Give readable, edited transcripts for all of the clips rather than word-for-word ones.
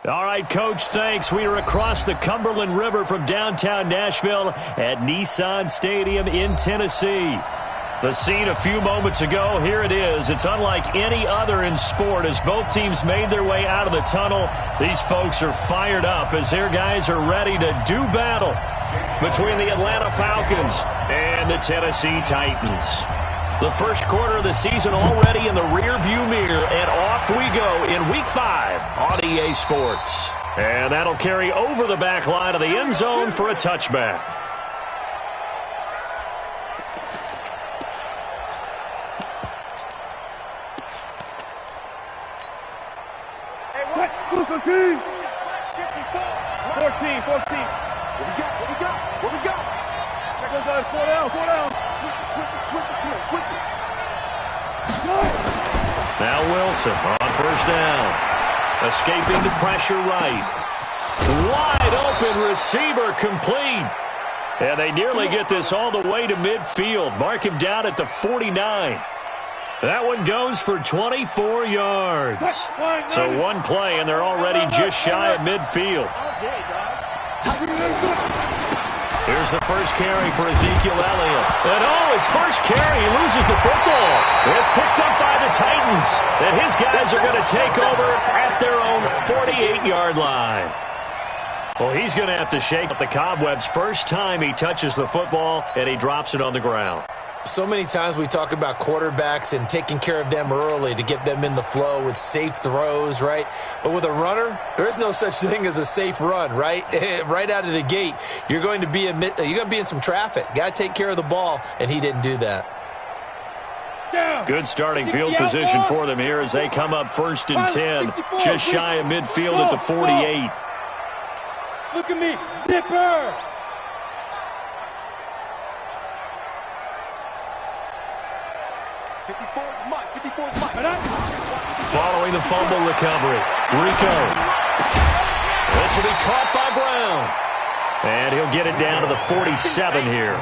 All right, Coach, thanks. We are across the Cumberland River from downtown Nashville at Nissan Stadium in Tennessee. The scene a few moments ago, here it is. It's unlike any other in sport as both teams made their way out of the tunnel. These folks are fired up as their guys are ready to do battle between the Atlanta Falcons and the Tennessee Titans. The first quarter of the season already in the rearview mirror, and off we go in Week 5 on EA Sports. And that'll carry over the back line of the end zone for a touchback. Hey, what? 14. 14. What we got? Check those guys. 4 down. Switch it. Come on, switch it. Now Wilson on first down. Escaping the pressure right. Wide open receiver complete. And they nearly get this all the way to midfield. Mark him down at the 49. That one goes for 24 yards. So one play, and they're already just shy of midfield. Here's the first carry for Ezekiel Elliott. And his first carry, he loses the football. It's picked up by the Titans. And his guys are going to take over at their own 48-yard line. Well, he's going to have to shake up the cobwebs first time he touches the football, and he drops it on the ground. So many times we talk about quarterbacks and taking care of them early to get them in the flow with safe throws, right? But with a runner, there is no such thing as a safe run, right? Right out of the gate, you're going to be in some traffic. Got to take care of the ball, and he didn't do that. Good starting field position for them here as they come up first and 10, just shy of midfield at the 48. Look at me, zipper! Following the fumble recovery, Rico. This will be caught by Brown. And he'll get it down to the 47 here.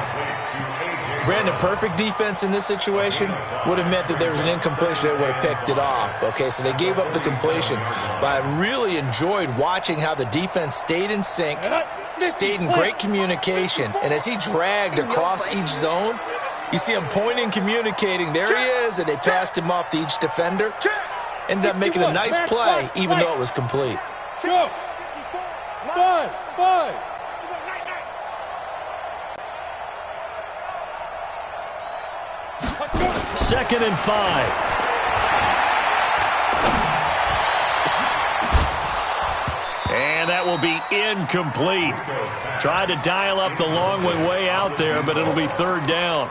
Brandon, perfect defense in this situation would have meant that there was an incompletion that would have picked it off. Okay, so they gave up the completion. But I really enjoyed watching how the defense stayed in sync, stayed in great communication. And as he dragged across each zone, you see him pointing, communicating. There he is, and they passed him off to each defender. Ended up making a nice play, even though it was complete. Five. Second and 5. And that will be incomplete. Tried to dial up the long way out there, but it'll be third down.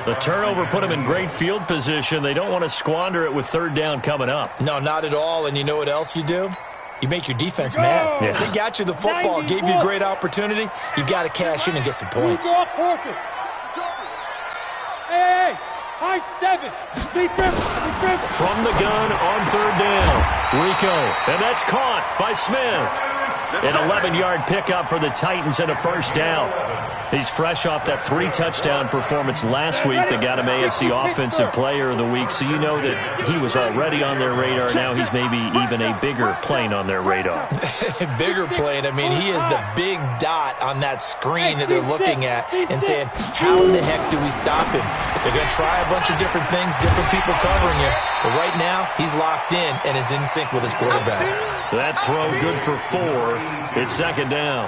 The turnover put them in great field position. They don't want to squander it with third down coming up. No, not at all. And you know what else you do? You make your defense mad. Yeah. They got you the football, gave you a great opportunity. You got to cash in and get some points. Hey, high 7. From the gun on third down, Rico, and that's caught by Smith. An 11-yard pickup for the Titans and a first down. He's fresh off that 3-touchdown performance last week that got him AFC Offensive Player of the Week, so you know that he was already on their radar. Now he's maybe even a bigger plane on their radar. Bigger plane. I mean, he is the big dot on that screen that they're looking at and saying, how in the heck do we stop him? They're going to try a bunch of different things, different people covering him. But right now, he's locked in and is in sync with his quarterback. That throw good for 4. It's second down.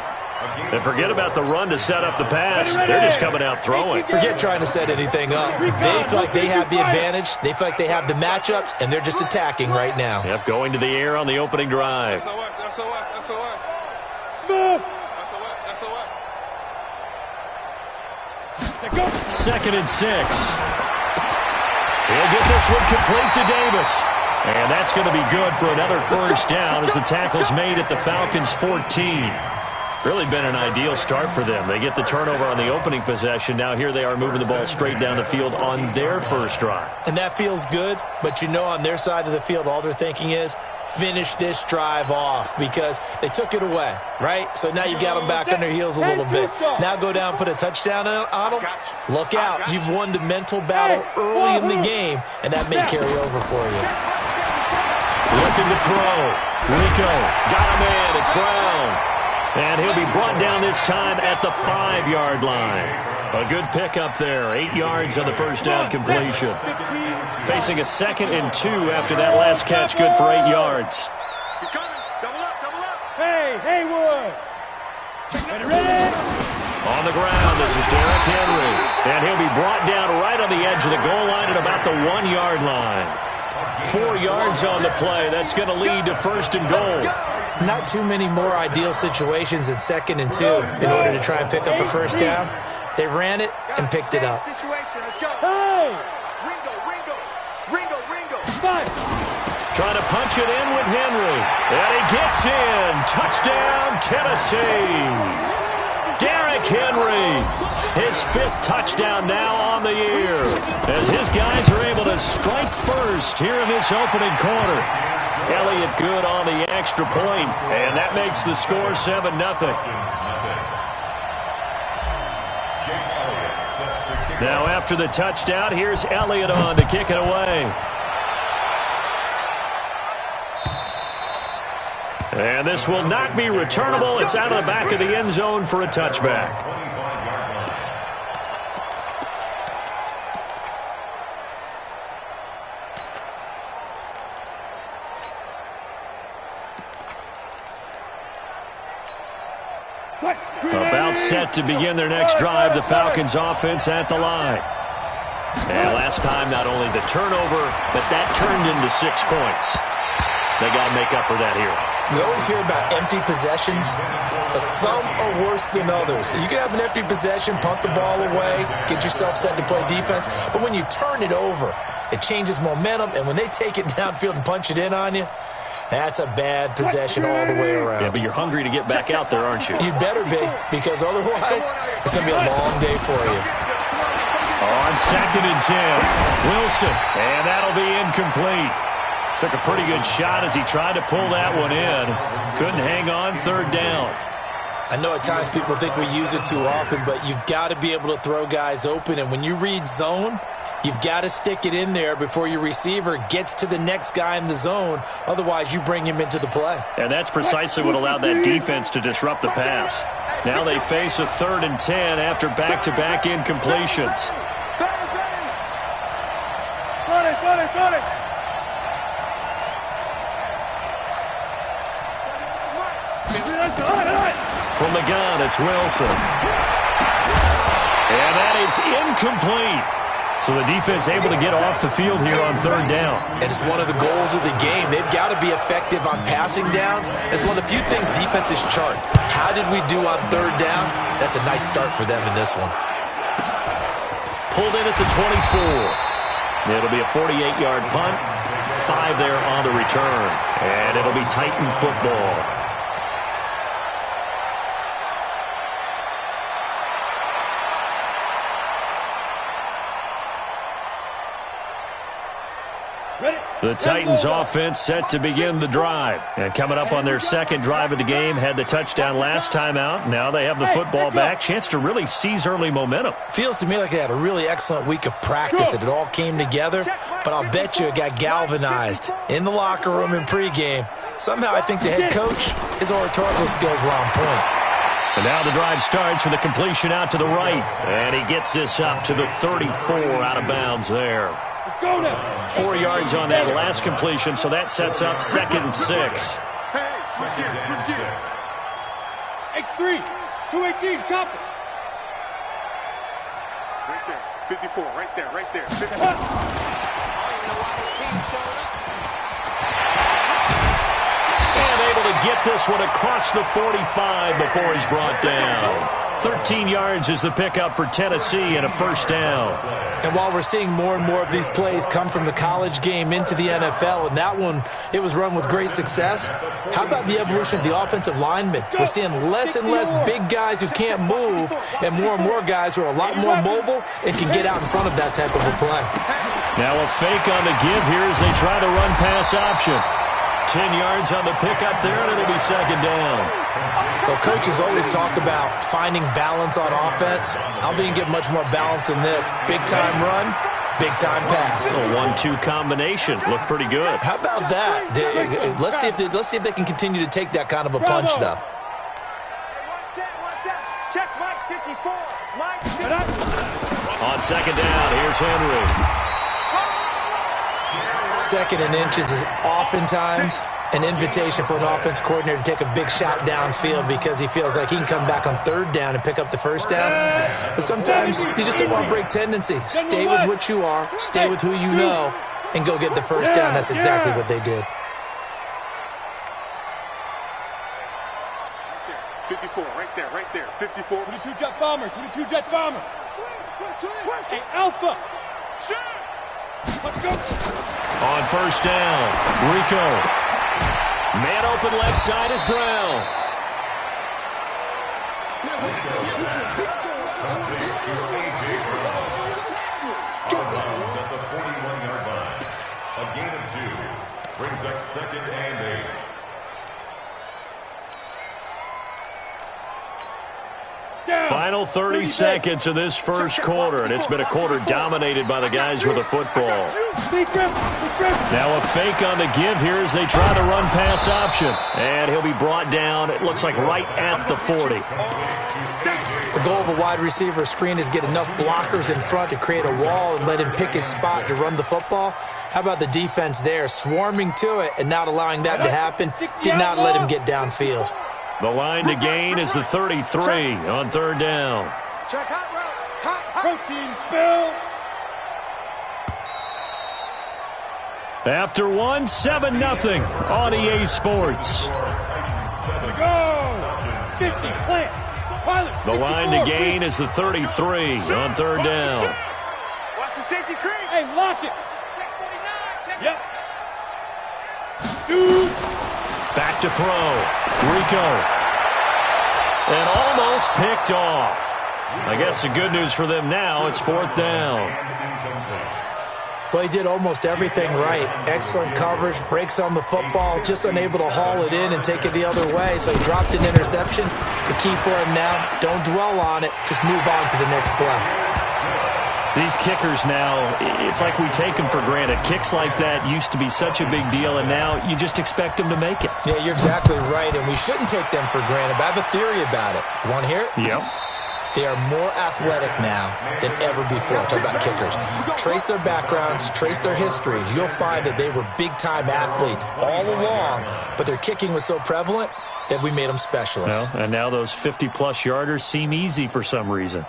And forget about the run to set up the pass. They're just coming out throwing. Forget trying to set anything up. They feel like they have the advantage. They feel like they have the matchups, and they're just attacking right now. Yep, going to the air on the opening drive. Second and 6. He'll get this one complete to Davis. And that's going to be good for another first down as the tackle's made at the Falcons' 14. Really been an ideal start for them. They get the turnover on the opening possession. Now here they are moving the ball straight down the field on their first drive. And that feels good, but you know on their side of the field, all they're thinking is finish this drive off because they took it away, right? So now you got them back on their heels a little bit. Now go down, put a touchdown on them. Look out. You've won the mental battle early in the game, and that may carry over for you. Looking to throw. Rico got him in. It's Brown. And he'll be brought down this time at the 5-yard line. A good pickup there. 8 yards on the first down completion. Facing a 2nd and 2 after that last catch. Good for 8 yards. He's coming. Double up, double up. Hey, Haywood. Ready? On the ground, this is Derrick Henry. And he'll be brought down right on the edge of the goal line at about the 1-yard line. 4 yards on the play. That's going to lead to 1st and goal. Not too many more ideal situations in 2nd and 2 in order to try and pick up a first down. They ran it and picked it up. Situation. Let's go. Hey! Ringo. Fight! Trying to punch it in with Henry. And he gets in. Touchdown, Tennessee. Derrick Henry, his 5th touchdown now on the year, as his guys are able to strike first here in this opening quarter. Elliott good on the extra point, and that makes the score 7-0. Now after the touchdown, here's Elliott on to kick it away. And this will not be returnable. It's out of the back of the end zone for a touchback. About set to begin their next drive, the Falcons offense at the line. And last time, not only the turnover, but that turned into 6 points. They got to make up for that here. We always hear about empty possessions, but some are worse than others. You can have an empty possession, punt the ball away, get yourself set to play defense, but when you turn it over, it changes momentum, and when they take it downfield and punch it in on you, that's a bad possession all the way around. Yeah, but you're hungry to get back out there, aren't you? You better be, because otherwise it's going to be a long day for you. On 2nd and 10, Wilson, and that'll be incomplete. Took a pretty good shot as he tried to pull that one in. Couldn't hang on, 3rd down. I know at times people think we use it too often, but you've got to be able to throw guys open. And when you read zone, you've got to stick it in there before your receiver gets to the next guy in the zone. Otherwise, you bring him into the play. And that's precisely what allowed that defense to disrupt the pass. Now they face a 3rd and 10 after back-to-back incompletions. Got it. From the gun, it's Wilson. And that is incomplete. So the defense able to get off the field here on 3rd down. And it's one of the goals of the game. They've got to be effective on passing downs. It's one of the few things defenses chart. How did we do on 3rd down? That's a nice start for them in this one. Pulled in at the 24. It'll be a 48-yard punt. 5 there on the return. And it'll be Titan football. The Titans offense set to begin the drive. And coming up on their 2nd drive of the game, had the touchdown last time out. Now they have the football back. Chance to really seize early momentum. Feels to me like they had a really excellent week of practice, that it all came together. But I'll bet you it got galvanized in the locker room in pregame. Somehow I think the head coach, his oratorical skills were on point. And now the drive starts with a completion out to the right. And he gets this up to the 34 out of bounds there. 4 yards on that last completion, so that sets up 2nd and 6. Hey, switch gears. X3, 218, chop it. Right there, 54, right there. 54. And able to get this one across the 45 before he's brought down. 13 yards is the pickup for Tennessee and a 1st down. And while we're seeing more and more of these plays come from the college game into the NFL, and that one, it was run with great success, how about the evolution of the offensive linemen? We're seeing less and less big guys who can't move, and more guys who are a lot more mobile and can get out in front of that type of a play. Now a fake on the give here as they try to run pass option. 10 yards on the pickup there, and it'll be 2nd down. Well, coaches always talk about finding balance on offense. I don't think you can get much more balance than this. Big-time run, Big-time pass. A 1-2 combination. Looked pretty good. How about that? Let's see if they can continue to take that kind of a punch, though. One set. Check Mike 54. Mike 54. On second down, here's Henry. Second and inches is oftentimes an invitation for an offense coordinator to take a big shot downfield because he feels like he can come back on third down and pick up the first down. But sometimes you just don't want to break tendency. Stay with what you are, stay with who you know, and go get the first down. That's exactly what they did. 54, right there. 54. 22 jet bomber. Hey, Alpha. Let's go. On first down, Rico. Man open left side is Brown. At the 41-yard line. A gain of 2 brings up second and 8. Final 30 seconds of this first quarter, and it's been a quarter dominated by the guys with the football. Now a fake on the give here as they try the run-pass option. And he'll be brought down, it looks like right at the 40. The goal of a wide receiver screen is get enough blockers in front to create a wall and let him pick his spot to run the football. How about the defense there, swarming to it and not allowing that to happen? Did not let him get downfield. The line to gain is the 33 on third down. Check hot route. Protein spill. After 7-0 on EA Sports. Go. 50, plant. Pilot, The line to gain is the 33 on third down. Watch the safety creep. Hey, lock it. Check 49. Check. Yep. Shoot. Back to throw. Rico. And almost picked off. I guess the good news for them now, it's fourth down. Well, he did almost everything right. Excellent coverage, breaks on the football, just unable to haul it in and take it the other way. So he dropped an interception. The key for him now, don't dwell on it. Just move on to the next play. These kickers now, it's like we take them for granted. Kicks like that used to be such a big deal, and now you just expect them to make it. Yeah, you're exactly right, and we shouldn't take them for granted. But I have a theory about it. You want to hear it? Yep. They are more athletic now than ever before. Talk about kickers. Trace their backgrounds, trace their histories. You'll find that they were big-time athletes all along, but their kicking was so prevalent that we made them specialists. Well, and now those 50-plus yarders seem easy for some reason.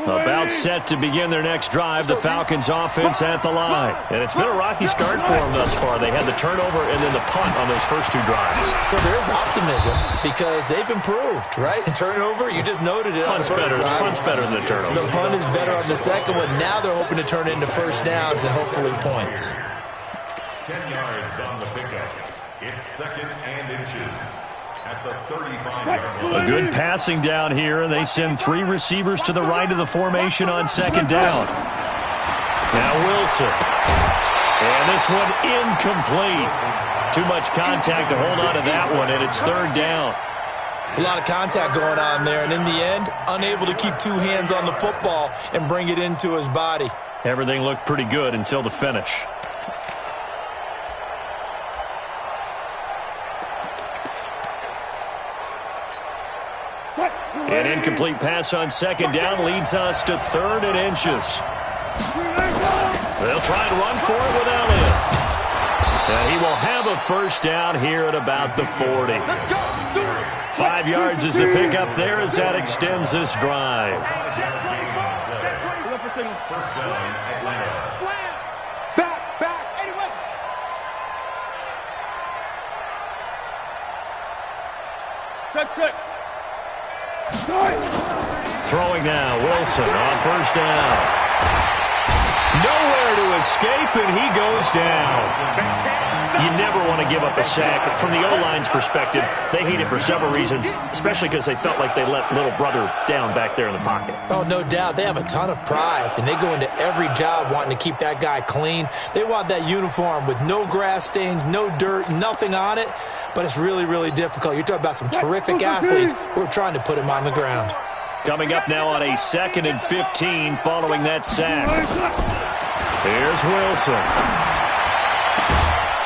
About set to begin their next drive, the Falcons offense at the line. And it's been a rocky start for them thus far. They had the turnover and then the punt on those first two drives. So there is optimism because they've improved, right? Turnover, you just noted it. Punt's better than the turnover. The punt is better on the second one. Now they're hoping to turn into first downs and hopefully points. 10 yards on the pickup. It's second and inches. At the 35-yard line. A good passing down here, and they send three receivers to the right of the formation on second down. Now Wilson. And this one incomplete. Too much contact to hold on to that one, and it's third down. It's a lot of contact going on there, and in the end, unable to keep two hands on the football and bring it into his body. Everything looked pretty good until the finish. An incomplete pass on second down leads us to third and inches. They'll try and run for it without him. And he will have a first down here at about the 40. 5 yards is the pickup there as that extends this drive. First down, Atlanta. Slam. Back. Anyway. Check. Throwing now, Wilson on first down. Nowhere to escape, and he goes down. You never want to give up a sack. From the O-line's perspective, they hate it for several reasons, especially because they felt like they let little brother down back there in the pocket. Oh, no doubt. They have a ton of pride, and they go into every job wanting to keep that guy clean. They want that uniform with no grass stains, no dirt, nothing on it, but it's really, really difficult. You're talking about some terrific athletes who are trying to put him on the ground. Coming up now on a 2nd and 15 following that sack. Here's Wilson.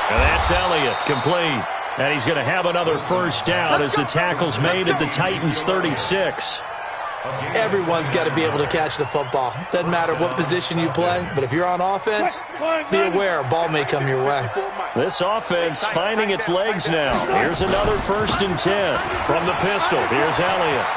And that's Elliott, complete. And he's going to have another first down as the tackle's made at the Titans' 36. Everyone's got to be able to catch the football. Doesn't matter what position you play, but if you're on offense, be aware a ball may come your way. This offense finding its legs now. Here's another 1st and 10 from the pistol. Here's Elliott.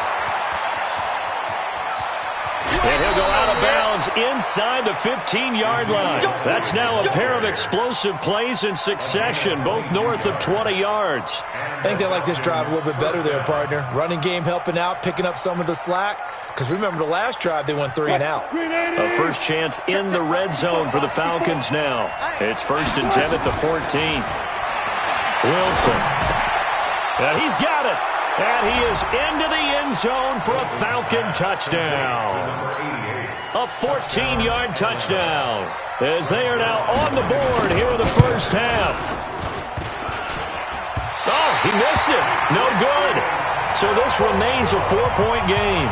And he'll go out of bounds inside the 15-yard line. That's now a pair of explosive plays in succession, both north of 20 yards. I think they like this drive a little bit better there, partner. Running game helping out, picking up some of the slack. Because remember the last drive, they went 3 and out. A first chance in the red zone for the Falcons now. It's 1st and 10 at the 14. Wilson. And he's got it. And he is into the end zone for a Falcon touchdown. A 14-yard touchdown as they are now on the board here in the first half. Oh, he missed it. No good. So this remains a 4-point game.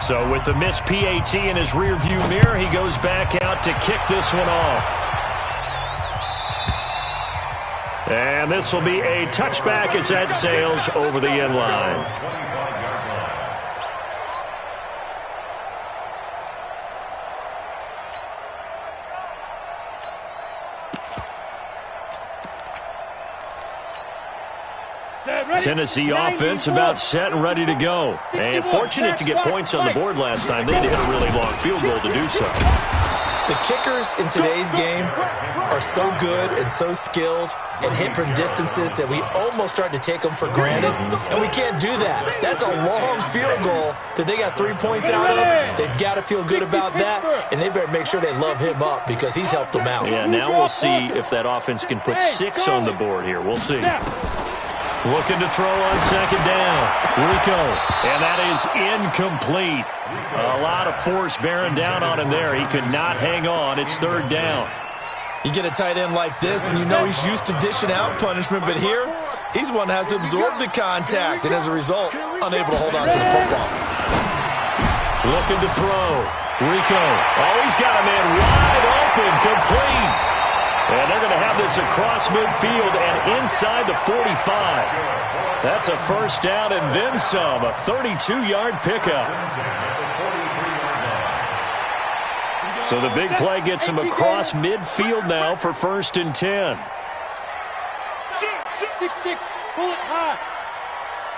So with the missed PAT in his rearview mirror, he goes back out to kick this one off. And this will be a touchback as that sails over the end line. Tennessee offense about set and ready to go. And fortunate to get points on the board last time. They had to hit a really long field goal to do so. The kickers in today's game are so good and so skilled and hit from distances that we almost start to take them for granted. And we can't do that. That's a long field goal that they got 3 points out of. They've got to feel good about that. And they better make sure they love him up because he's helped them out. Yeah, now we'll see if that offense can put 6 on the board here. We'll see. Looking to throw on 2nd down. Rico. And that is incomplete. A lot of force bearing down on him there. He could not hang on. It's 3rd down. You get a tight end like this, and you know he's used to dishing out punishment, but here, he's one that has to absorb the contact, and as a result, unable to hold on to the football. Looking to throw. Rico. Oh, he's got a man wide open. Complete. And they're going to have this across midfield and inside the 45. That's a first down and then some. A 32-yard pickup. So the big play gets him across midfield now for 1st and 10. 6-6, pull it high.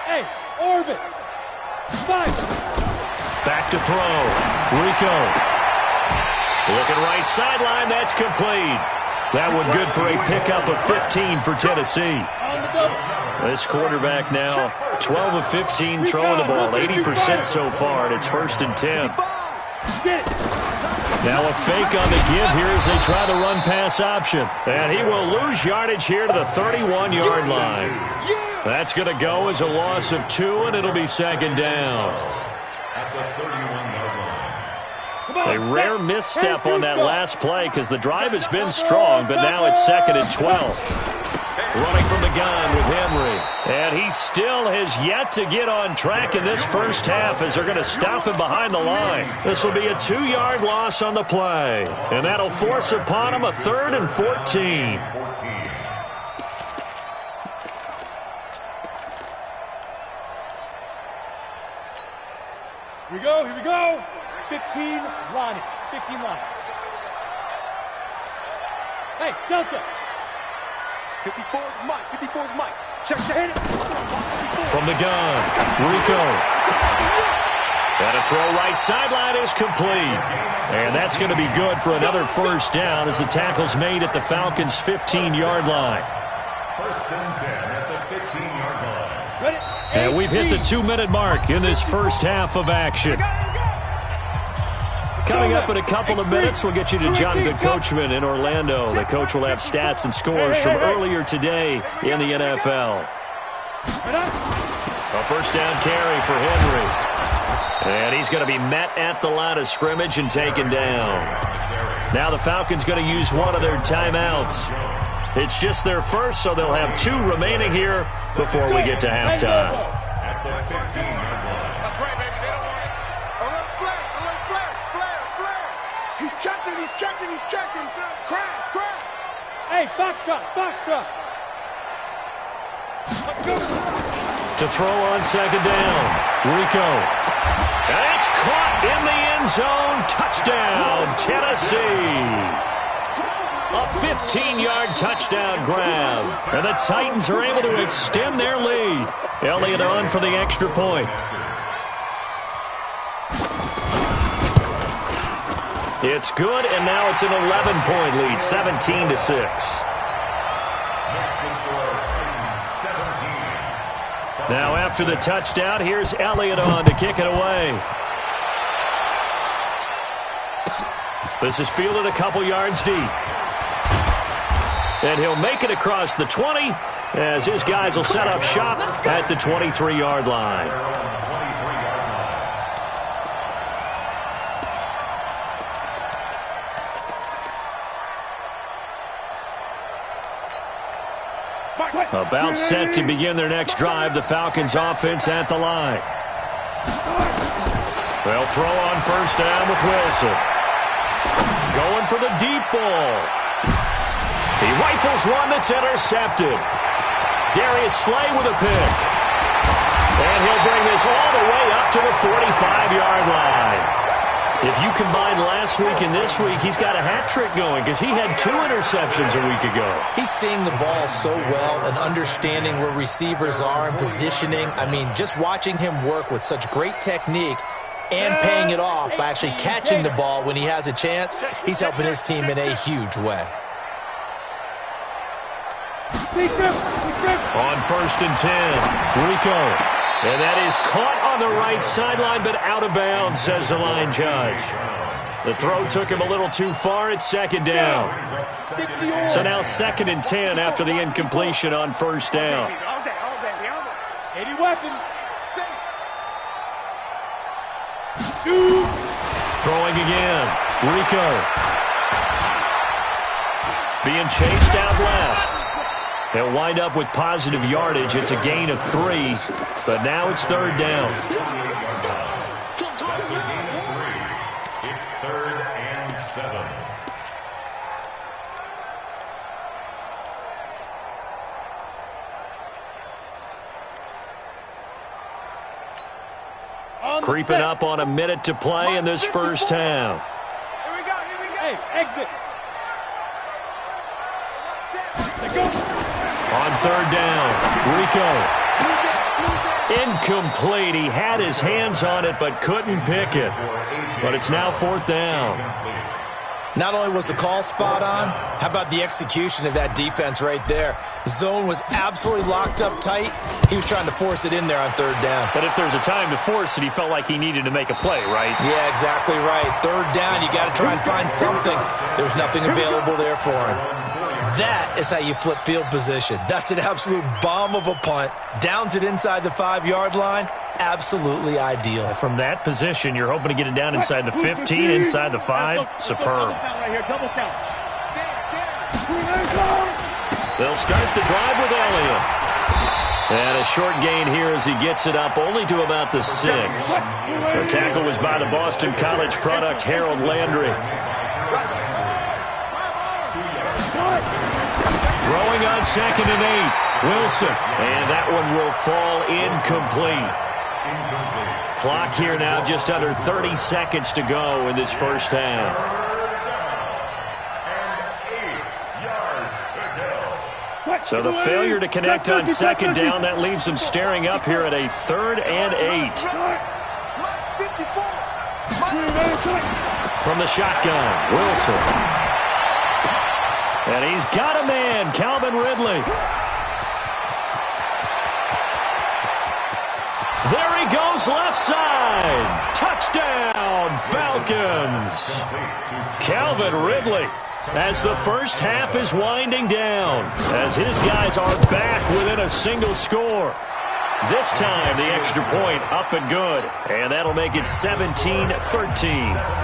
Hey, orbit. 5. Back to throw. Rico. Looking right sideline. That's complete. That one good for a pickup of 15 for Tennessee. This quarterback now 12 of 15 throwing the ball. 80% so far, and it's 1st and 10. Now a fake on the give here as they try the run-pass option. And he will lose yardage here to the 31-yard line. That's going to go as a loss of 2, and it'll be 2nd down. At the 31-yard line. A rare misstep on that last play because the drive has been strong, but now it's 2nd and 12. Running from the gun with Henry. And he still has yet to get on track in this first half as they're going to stop him behind the line. This will be a 2-yard loss on the play. And that'll force upon him a 3rd and 14. Here we go, here we go. 15 line. 15 line. Hey, Delta. 54 is Mike. 54 is Mike. Check the hit. From the gun, Rico. And a throw right sideline is complete. And that's going to be good for another first down as the tackle's made at the Falcons' 15-yard line. First and 10 at the 15-yard line. And we've hit the 2-minute mark in this first half of action. Coming up in a couple of minutes, we'll get you to Jonathan Coachman in Orlando. The coach will have stats and scores from earlier today in the NFL. A first down carry for Henry. And he's going to be met at the line of scrimmage and taken down. Now the Falcons going to use one of their timeouts. It's just their first, so they'll have 2 remaining here before we get to halftime. At the 15-yard line. That's right, baby. They don't want it. Alert, flare. He's checking. Crash. Hey, Foxtrot. To throw on second down, Rico. And it's caught in the end zone. Touchdown, Tennessee. A 15-yard touchdown grab. And the Titans are able to extend their lead. Elliott on for the extra point. It's good, and now it's an 11-point lead, 17-6. Now after the touchdown, here's Elliott on to kick it away. This is fielded a couple yards deep. And he'll make it across the 20 as his guys will set up shop at the 23-yard line. About set to begin their next drive, the Falcons offense at the line. They'll throw on first down with Wilson. Going for the deep ball. He rifles one that's intercepted. Darius Slay with a pick. And he'll bring this all the way up to the 45-yard line. If you combine last week and this week, he's got a hat trick going because he had 2 interceptions a week ago. He's seeing the ball so well and understanding where receivers are and positioning. I mean, just watching him work with such great technique and paying it off by actually catching the ball when he has a chance, he's helping his team in a huge way. On first and 10, Rico. And that is caught on the right sideline, but out of bounds, says the line judge. The throw took him a little too far. It's second down. So now second and 10 after the incompletion on first down. 80 weapon. Throwing again. Rico. Being chased out left. They'll wind up with positive yardage. It's a gain of 3, but now it's third down. It's 3rd and 7. Creeping up on a minute to play in this first half. Here we go. Hey, exit. On third down, Rico. Incomplete. He had his hands on it but couldn't pick it. But it's now fourth down. Not only was the call spot on, how about the execution of that defense right there? Zone was absolutely locked up tight. He was trying to force it in there on third down. But if there's a time to force it, he felt like he needed to make a play, right? Yeah, exactly right. Third down, you got to try and find something. There's nothing available there for him. That is how you flip field position. That's an absolute bomb of a punt. Downs it inside the 5-yard line. Absolutely ideal. From that position, you're hoping to get it down inside the 15, inside the 5. Superb. They'll start the drive with Elliott. And a short gain here as he gets it up only to about the 6. The tackle was by the Boston College product, Harold Landry. Throwing on second and 8, Wilson. And that one will fall incomplete. Clock here now just under 30 seconds to go in this first half. So the failure to connect on second down, that leaves them staring up here at a 3rd and 8. From the shotgun, Wilson. And he's got a man, Calvin Ridley. There he goes, left side. Touchdown, Falcons. Calvin Ridley, as the first half is winding down, as his guys are back within a single score. This time, the extra point up and good, and that'll make it 17-13.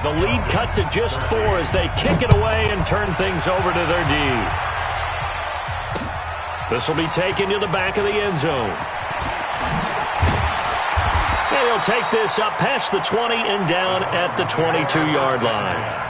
The lead cut to just 4 as they kick it away and turn things over to their D. This will be taken to the back of the end zone. And he'll take this up past the 20 and down at the 22-yard line.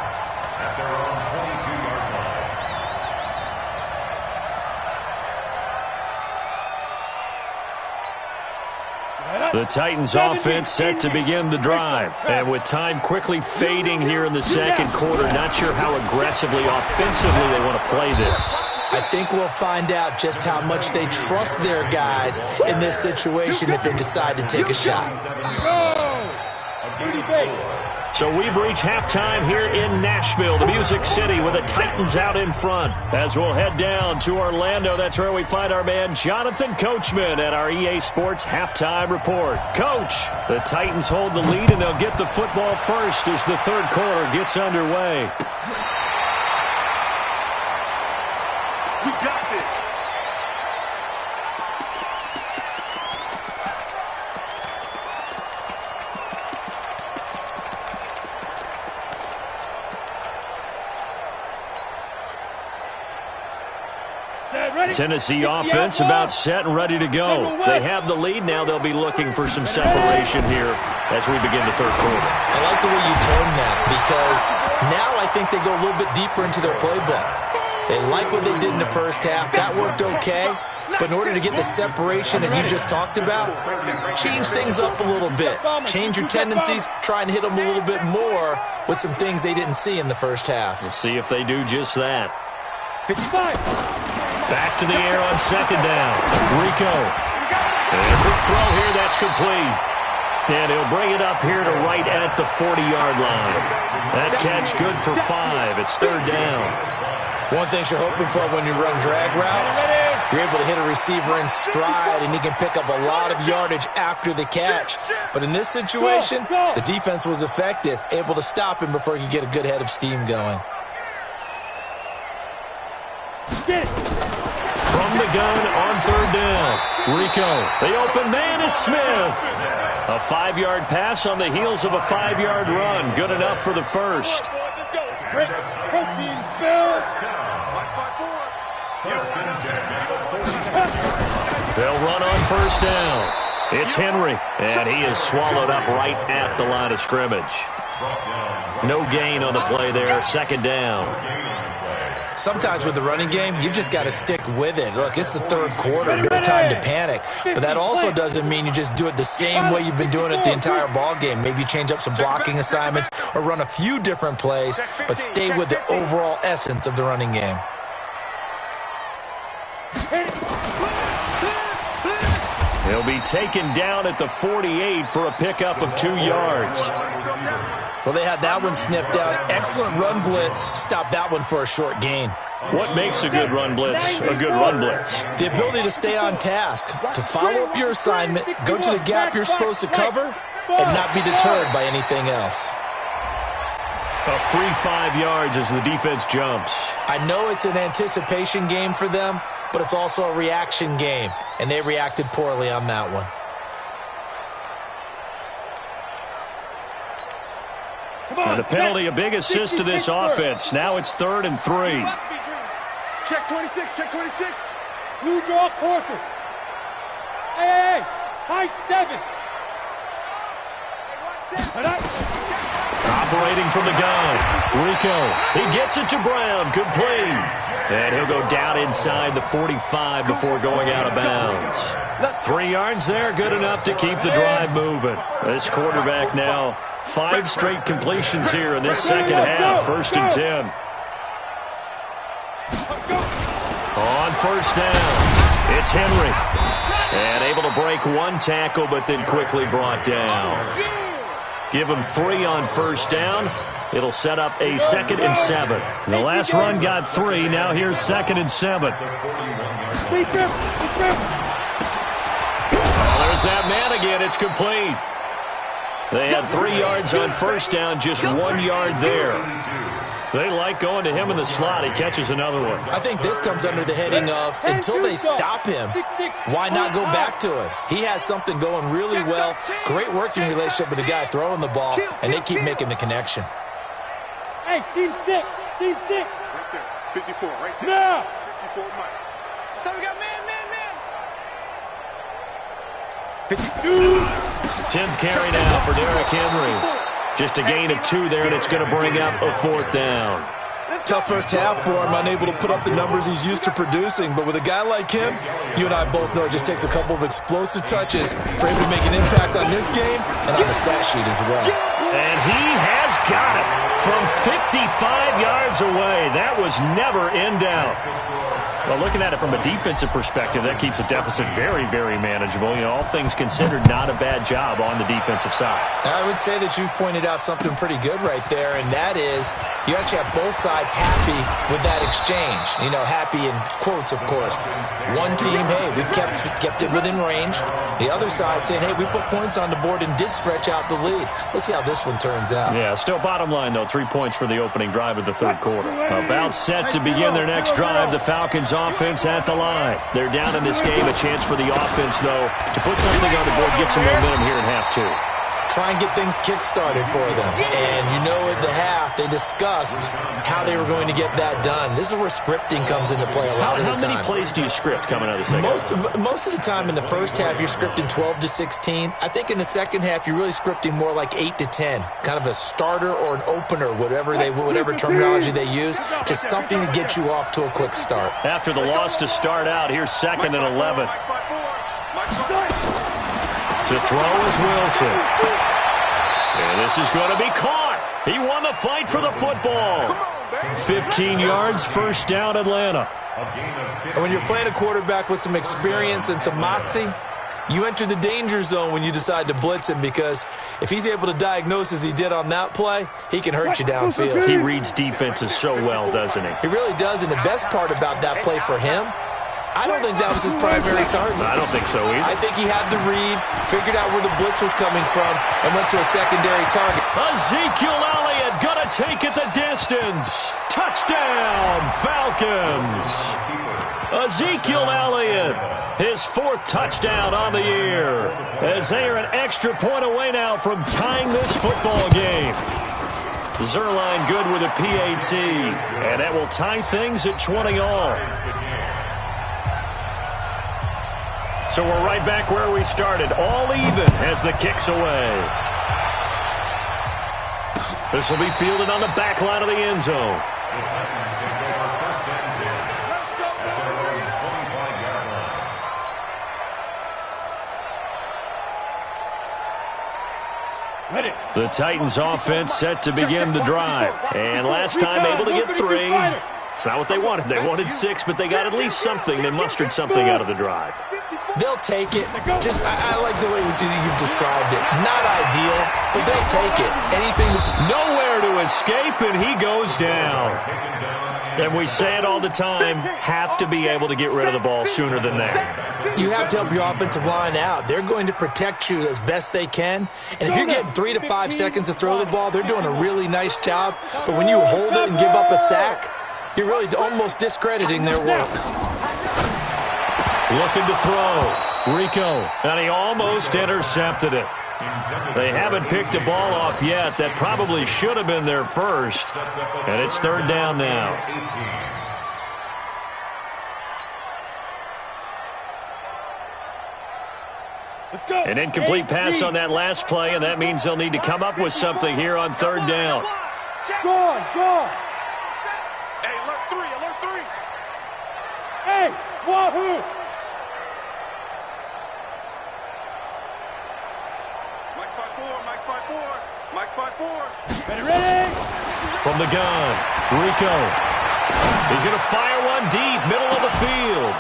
The Titans offense set to begin the drive. And with time quickly fading here in the second quarter, not sure how aggressively, offensively they want to play this. I think we'll find out just how much they trust their guys in this situation if they decide to take a shot. So we've reached halftime here in Nashville, the Music City, with the Titans out in front. As we'll head down to Orlando, that's where we find our man Jonathan Coachman at our EA Sports Halftime Report. Coach, the Titans hold the lead, and they'll get the football first as the third quarter gets underway. We got this. Tennessee offense about set and ready to go. They have the lead. Now they'll be looking for some separation here as we begin the third quarter. I like the way you termed that, because now I think they go a little bit deeper into their playbook. They like what they did in the first half. That worked okay. But in order to get the separation that you just talked about, change things up a little bit. Change your tendencies. Try and hit them a little bit more with some things they didn't see in the first half. We'll see if they do just that. 55. Back to the air on second down. Rico. And a quick throw here. That's complete. And he'll bring it up here to right at the 40-yard line. That catch good for 5. It's third down. One thing you're hoping for when you run drag routes, you're able to hit a receiver in stride, and he can pick up a lot of yardage after the catch. But in this situation, the defense was effective, able to stop him before he could get a good head of steam going. From the gun on third down. Rico. The open man is Smith. A 5-yard pass on the heels of a 5-yard run. Good enough for the first. They'll run on first down. It's Henry, and he is swallowed up right at the line of scrimmage. No gain on the play there. Second down. Sometimes with the running game, you've just got to stick with it. Look, it's the third quarter, no time to panic. But that also doesn't mean you just do it the same way you've been doing it the entire ball game. Maybe you change up some blocking assignments or run a few different plays, but stay with the overall essence of the running game. He'll be taken down at the 48 for a pickup of 2 yards. Well, they had that one sniffed out. Excellent run blitz. Stop that one for a short gain. What makes a good run blitz a good run blitz? The ability to stay on task, to follow up your assignment, go to the gap you're supposed to cover, and not be deterred by anything else. A free 5 yards as the defense jumps. I know it's an anticipation game for them, but it's also a reaction game, and they reacted poorly on that one. And a penalty, a big assist to this offense. Now it's 3rd and 3. Check 26, check 26. Blue draw quarters. Hey, high 7. Operating from the gun. Rico. He gets it to Brown. Complete. And he'll go down inside the 45 before going out of bounds. 3 yards there, good enough to keep the drive moving. This quarterback now 5 straight completions here in this second half. 1st and 10. On first down, it's Henry. And able to break one tackle, but then quickly brought down. Give him 3 on first down. It'll set up a 2nd and 7. The last run got 3. Now here's 2nd and 7. Well, there's that man again. It's complete. They had 3 yards on first down, just 1 yard there. They like going to him in the slot. He catches another one. I think this comes under the heading of until they stop him, why not go back to it? He has something going really well. Great working relationship with the guy throwing the ball, and they keep making the connection. Hey, seam 6. Seam 6. Right there. 54, right there. Now. 54, Mike. So we got man. 10th carry now for Derrick Henry. Just a gain of 2 there, and it's going to bring up a 4th down. Tough first half for him, unable to put up the numbers he's used to producing. But with a guy like him, you and I both know it just takes a couple of explosive touches for him to make an impact on this game and on the stat sheet as well. And he has got it from 55 yards away. That was never in doubt. Well, looking at it from a defensive perspective, that keeps the deficit very, very manageable. You know, all things considered, not a bad job on the defensive side. I would say that you've pointed out something pretty good right there, and that is you actually have both sides happy with that exchange. You know, happy in quotes, of course. One team, hey, we've kept it within range. The other side saying, hey, we put points on the board and did stretch out the lead. Let's see how this one turns out. Yeah, still bottom line, though, 3 points for the opening drive of the third quarter. About set to begin their next drive, the Falcons offense at the line. They're down in this game. A chance for the offense, though, to put something on the board, get some momentum here in half 2. Try and get things kick-started for them. And you know at the half, they discussed how they were going to get that done. This is where scripting comes into play a lot of the time. How many plays do you script coming out of the second half? Most of the time in the first half, you're scripting 12 to 16. I think in the second half, you're really scripting more like 8 to 10. Kind of a starter or an opener, whatever terminology they use. Just something to get you off to a quick start. After the loss to start out, here's 2nd and 11. To throw is Wilson. And this is going to be caught. He won the fight for the football. 15 yards, first down, Atlanta. And when you're playing a quarterback with some experience and some moxie, you enter the danger zone when you decide to blitz him, because if he's able to diagnose as he did on that play, he can hurt you downfield. He reads defenses so well, doesn't he? He really does, and the best part about that play for him, I don't think that was his primary target. I don't think so either. I think he had the read, figured out where the blitz was coming from, and went to a secondary target. Ezekiel Elliott gonna take it the distance. Touchdown, Falcons. Ezekiel Elliott, his 4th touchdown on the year, as they are an extra point away now from tying this football game. Zerline good with a PAT, and that will tie things at 20 all. So we're right back where we started, all even as the kick's away. This will be fielded on the back line of the end zone. The Titans offense set to begin the drive. And last time able to get 3. It's not what they wanted. They wanted 6, but they got at least something. They mustered something out of the drive. They'll take it. I like the way you've described it. Not ideal, but they'll take it. Anything. Nowhere to escape, and he goes down. And we say it all the time, have to be able to get rid of the ball sooner than that. You have to help your offensive line out. They're going to protect you as best they can. And if you're getting 3 to 5 seconds to throw the ball, they're doing a really nice job. But when you hold it and give up a sack, you're really almost discrediting their work. Looking to throw. Rico. And he almost intercepted it. They haven't picked a ball off yet. That probably should have been their first. And it's 3rd down now. Let's go. An incomplete pass on that last play, and that means they'll need to come up with something here on 3rd down. Go. Hey, alert 3. Hey, wahoo. Mike 5-4. Ready? From the gun, Rico. He's going to fire one deep, middle of the field.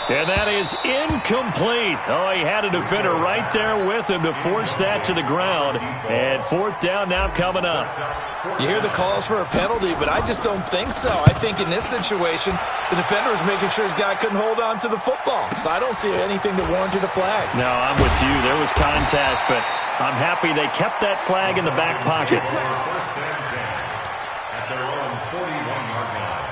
And that is incomplete. Oh, he had a defender right there with him to force that to the ground. And fourth down now coming up. You hear the calls for a penalty, but I just don't think so. I think in this situation, the defender was making sure his guy couldn't hold on to the football. So I don't see anything that warranted a flag. No, I'm with you. There was contact, but I'm happy they kept that flag in the back pocket. First and 10 at their own 41-yard line.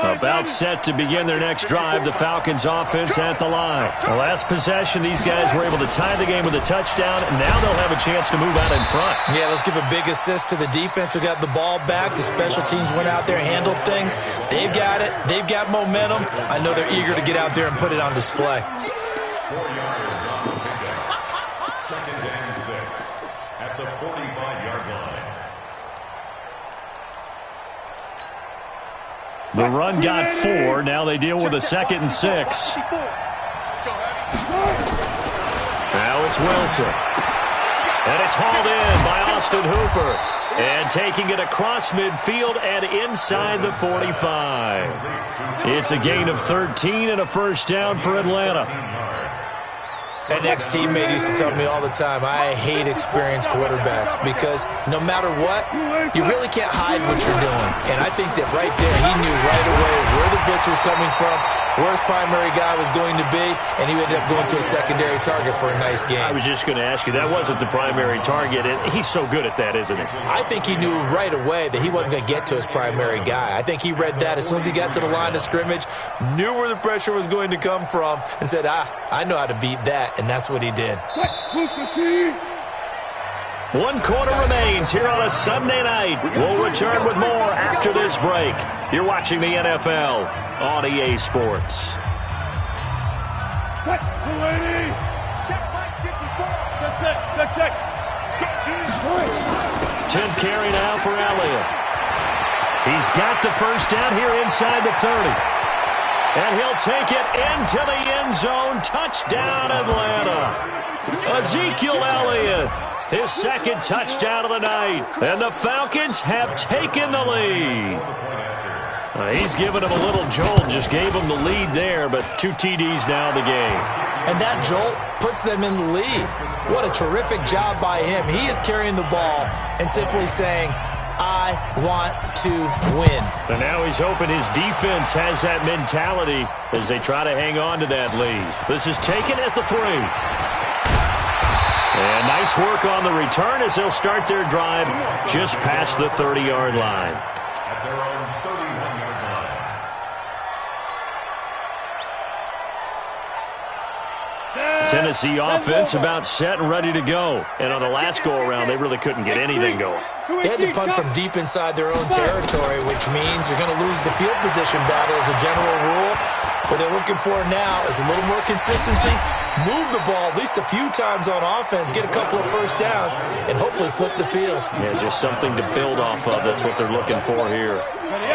About set to begin their next drive, the Falcons offense at the line. The last possession, these guys were able to tie the game with a touchdown, and now they'll have a chance to move out in front. Yeah, let's give a big assist to the defense who got the ball back. The special teams went out there, handled things. They've got it. They've got momentum. I know they're eager to get out there and put it on display. 4 yards on the pickup. Second and 6 at the 45-yard line. The run got 4. Now they deal with a 2nd and 6. Now it's Wilson. And it's hauled in by Austin Hooper. And taking it across midfield and inside the 45. It's a gain of 13 and a first down for Atlanta. An ex-teammate used to tell me all the time, I hate experienced quarterbacks because no matter what, you really can't hide what you're doing. And I think that right there, he knew right away where the blitz was coming from, where his primary guy was going to be, and he ended up going to a secondary target for a nice game. I was just going to ask you, that wasn't the primary target, and he's so good at that, isn't he? I think he knew right away that he wasn't going to get to his primary guy. I think he read that as soon as he got to the line of scrimmage, knew where the pressure was going to come from, and said, I know how to beat that, and that's what he did. 1 quarter remains here on a Sunday night. We'll return with more after this break. You're watching the NFL on EA Sports. 10th carry now for Elliott. He's got the first down here inside the 30. And he'll take it into the end zone. Touchdown, Atlanta. Ezekiel Elliott, his 2nd touchdown of the night. And the Falcons have taken the lead. He's given him a little jolt, just gave him the lead there, but 2 TDs now in the game. And that jolt puts them in the lead. What a terrific job by him. He is carrying the ball and simply saying, I want to win. And now he's hoping his defense has that mentality as they try to hang on to that lead. This is taken at the 3. And nice work on the return as they'll start their drive just past the 30-yard line. At their own 31-yard line. Tennessee offense about set and ready to go. And on the last go-around, they really couldn't get anything going. They had to punt from deep inside their own territory, which means you're going to lose the field position battle as a general rule. What they're looking for now is a little more consistency, move the ball at least a few times on offense, get a couple of first downs, and hopefully flip the field. Yeah, just something to build off of. That's what they're looking for here. A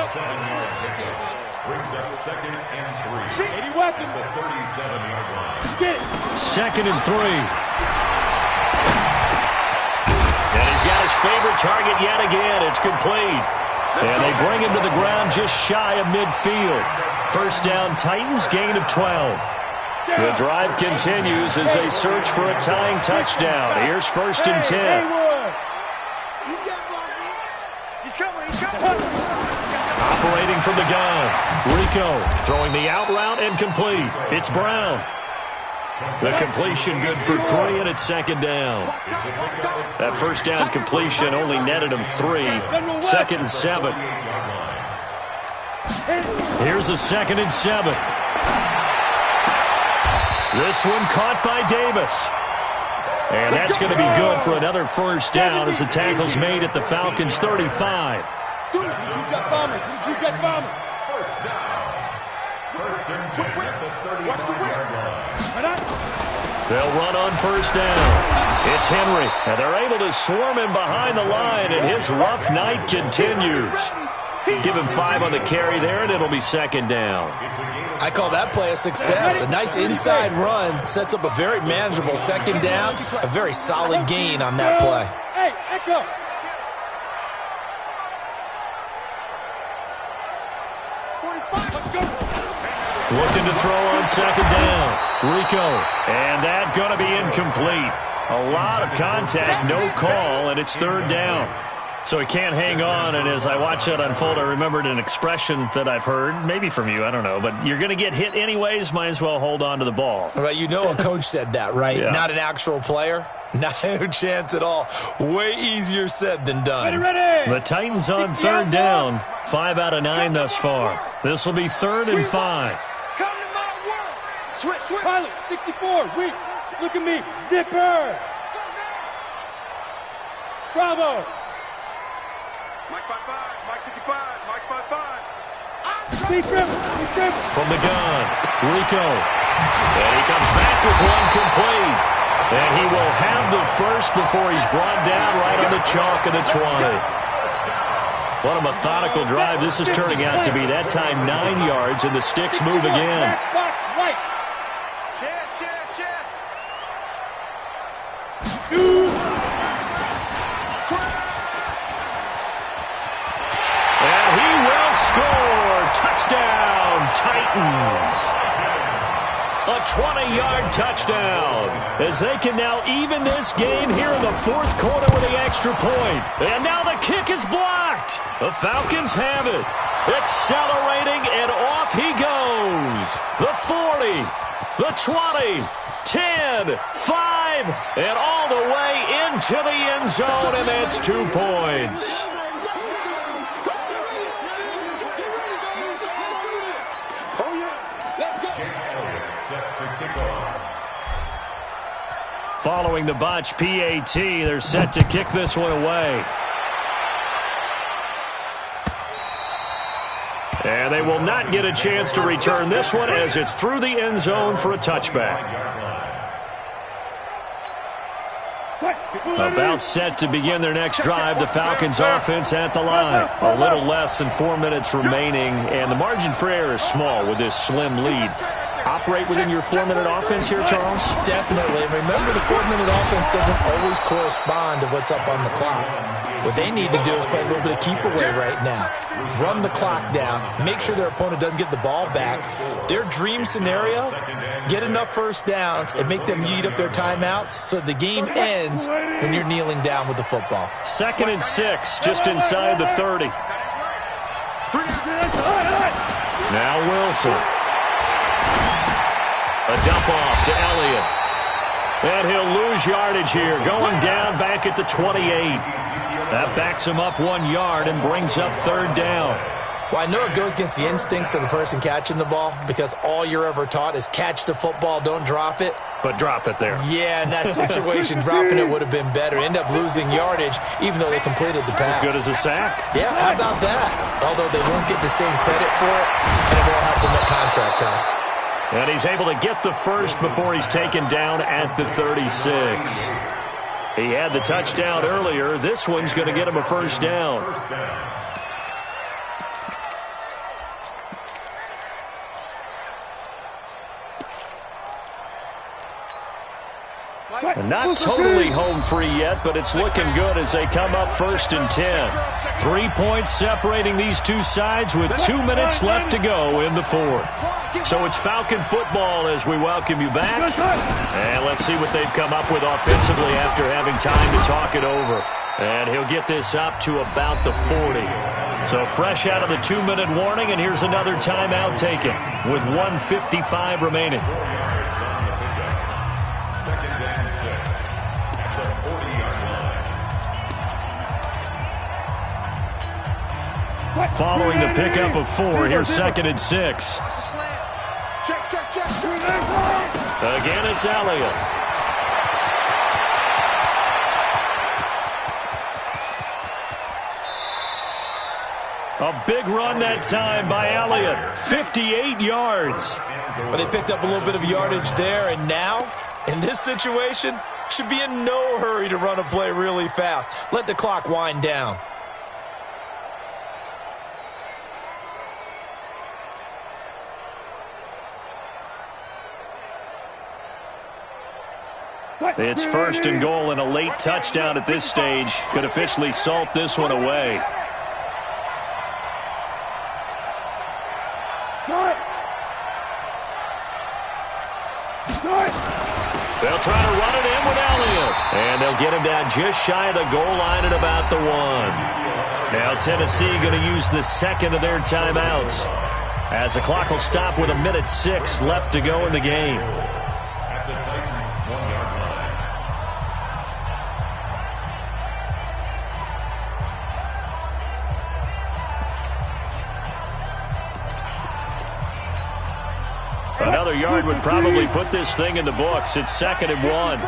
7-yard pickup brings up 2nd and 3 at the 37-yard line. 2nd and 3. And he's got his favorite target yet again. It's complete. And they bring him to the ground just shy of midfield. First down, Titans, gain of 12. The drive continues as they search for a tying touchdown. Here's 1st and 10. Operating from the gun. Rico throwing the out route and complete. It's Brown. The completion good for 3, and it's 2nd down. That first down completion only netted him 3. 2nd and 7. Here's a 2nd and 7. This one caught by Davis. And that's going to be good for another first down as the tackle's made at the Falcons' 35. First down. 1st and 10 at the 35-yard line. They'll run on first down. It's Henry, and they're able to swarm him behind the line, and his rough night continues. Give him 5 on the carry there, and it'll be 2nd down. I call that play a success. A nice inside run sets up a very manageable 2nd down, a very solid gain on that play. Hey, echo. Looking to throw on second down. Rico. And that going to be incomplete. A lot of contact, no call, and it's third down. So he can't hang on, and as I watch that unfold, I remembered an expression that I've heard, maybe from you, I don't know, but you're going to get hit anyways, might as well hold on to the ball. All right, you know a coach said that, right? Yeah. Not an actual player. No chance at all. Way easier said than done. Ready. The Titans on third down. 5 out of 9 thus far. This will be 3rd and 5. Come to my world. Switch. Pilot, 64, weak. Look at me. Zipper. Bravo. Mike 55, Mike 55, Mike 55. Speed grip. From the gun, Rico. And he comes back with one complete. And he will have the first before he's brought down right on the chalk of the 20. What a methodical drive this is turning out to be. That time 9 yards, and the sticks move again. Box, right. Check. Shoot. And he will score. Touchdown, Titans. A 20-yard touchdown as they can now even this game here in the 4th quarter with the extra point. And now the kick is blocked. The Falcons have it. Accelerating, and off he goes. The 40, the 20, 10, 5, and all the way into the end zone, and that's 2 points. Following the botch PAT, they're set to kick this one away. And they will not get a chance to return this one as it's through the end zone for a touchback. About set to begin their next drive, the Falcons offense at the line. A little less than 4 minutes remaining, and the margin for error is small with this slim lead. Operate within your 4-minute offense here, Charles? Definitely. Remember, the 4-minute offense doesn't always correspond to what's up on the clock. What they need to do is play a little bit of keep away right now. Run the clock down. Make sure their opponent doesn't get the ball back. Their dream scenario, get enough first downs and make them eat up their timeouts so the game ends when you're kneeling down with the football. 2nd and 6, just inside the 30. Now Wilson. A dump off to Elliott. And he'll lose yardage here, going down back at the 28. That backs him up 1 yard and brings up 3rd down. Well, I know it goes against the instincts of the person catching the ball because all you're ever taught is catch the football, don't drop it. But drop it there. Yeah, in that situation, dropping it would have been better. End up losing yardage, even though they completed the pass. As good as a sack. Yeah, how about that? Although they won't get the same credit for it, and it won't help them at contract time. And he's able to get the first before he's taken down at the 36. He had the touchdown earlier. This one's going to get him a first down. And not totally home free yet, but it's looking good as they come up 1st and 10. 3 points separating these two sides with 2 minutes left to go in the 4th. So it's Falcon football as we welcome you back. And let's see what they've come up with offensively after having time to talk it over. And he'll get this up to about the 40. So fresh out of the 2-minute warning, and here's another timeout taken with 1:55 remaining. Following the pickup of 4, here's 2nd and 6. Check. Again, it's Elliott. A big run that time by Elliott. 58 yards. But they picked up a little bit of yardage there, and now, in this situation, should be in no hurry to run a play really fast. Let the clock wind down. It's 1st and goal, and a late touchdown at this stage could officially salt this one away. try to run it in with Elliott. And they'll get him down just shy of the goal line at about the 1. Now Tennessee going to use the second of their timeouts, as the clock will stop with 1:06 left to go in the game. At the Titans' 1-yard line. Another yard would probably put this thing in the books. It's 2nd and 1.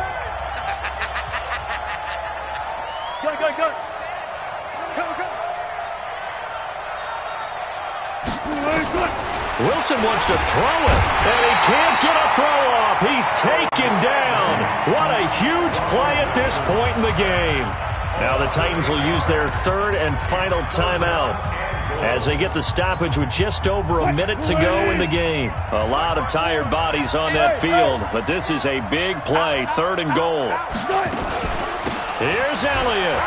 Go. Wilson wants to throw it, and he can't get a throw off. He's taken down. What a huge play at this point in the game. Now the Titans will use their third and final timeout as they get the stoppage with just over a minute to go in the game. A lot of tired bodies on that field, but this is a big play, 3rd and goal. Here's Elliott.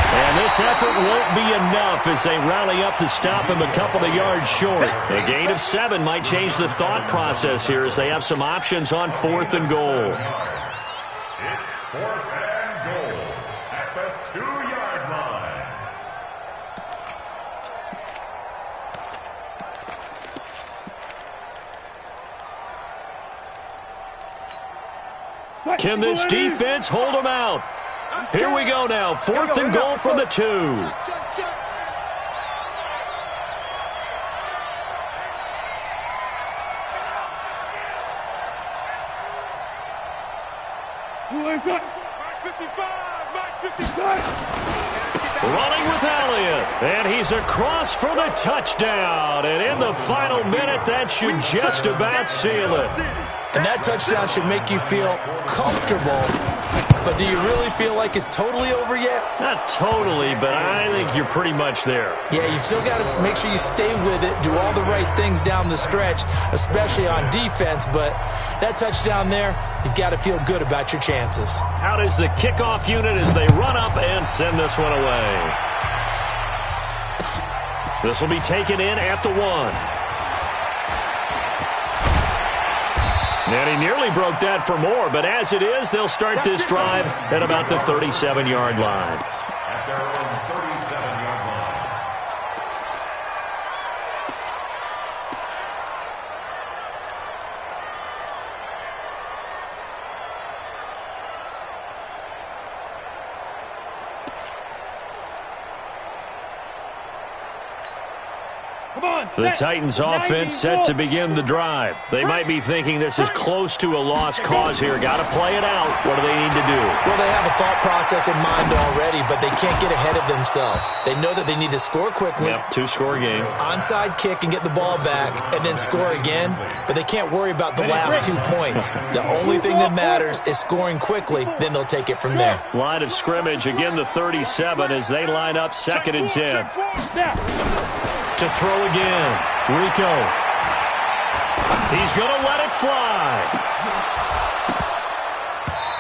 And this effort won't be enough as they rally up to stop him a couple of yards short. A gain of 7 might change the thought process here as they have some options on 4th and goal. It's 4th and goal at the 2-yard line. Can this defense hold them out? Here we go now. 4th and goal from the 2. Check. Running with Elliott, and he's across for the touchdown. And in the final minute, that should just about seal it. And that touchdown should make you feel comfortable. But do you really feel like it's totally over yet? Not totally, but I think you're pretty much there. Yeah, you've still got to make sure you stay with it, do all the right things down the stretch, especially on defense. But that touchdown there, you've got to feel good about your chances. Out is the kickoff unit as they run up and send this one away. This will be taken in at the 1. And he nearly broke that for more, but as it is, they'll start this drive at about the 37-yard line. At their own 37-yard line. The Titans offense set to begin the drive. They might be thinking this is close to a lost cause here. Got to play it out. What do they need to do? Well, they have a thought process in mind already, but they can't get ahead of themselves. They know that they need to score quickly. Yep, 2-score game. Onside kick and get the ball back and then score again, but they can't worry about the last 2 points. The only thing that matters is scoring quickly, then they'll take it from there. Line of scrimmage, again the 37 as they line up 2nd and 10. To throw again. Rico. He's going to let it fly.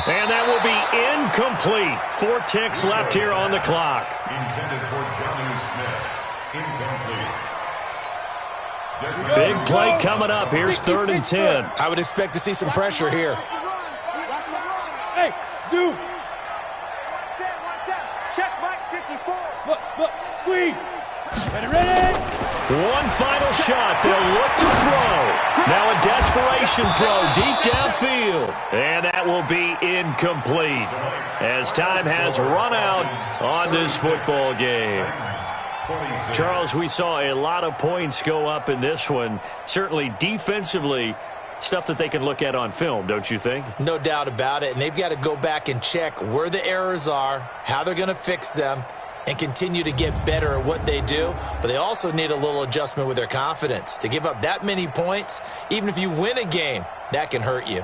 And that will be incomplete. 4 ticks left here on the clock. Intended for Johnny Smith. Incomplete. Big play coming up. Here's 3rd and 10. I would expect to see some pressure here. Hey, zoom. 1 set. Check Mike 54. Look, squeeze. Ready. One final shot. They'll look to throw. Now a desperation throw deep downfield. And that will be incomplete as time has run out on this football game. Charles, we saw a lot of points go up in this one. Certainly defensively, stuff that they can look at on film, don't you think? No doubt about it. And they've got to go back and check where the errors are, how they're going to fix them, and continue to get better at what they do. But they also need a little adjustment with their confidence. To give up that many points, even if you win a game, that can hurt you.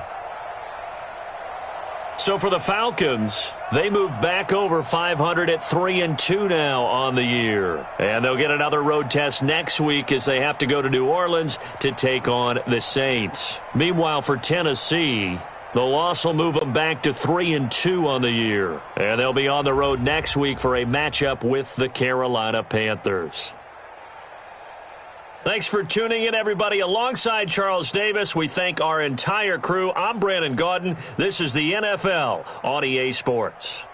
So for the Falcons, they move back over 500 at 3-2 now on the year. And they'll get another road test next week as they have to go to New Orleans to take on the Saints. Meanwhile, for Tennessee, the loss will move them back to 3-2 on the year. And they'll be on the road next week for a matchup with the Carolina Panthers. Thanks for tuning in, everybody. Alongside Charles Davis, we thank our entire crew. I'm Brandon Gaudin. This is the NFL on EA Sports.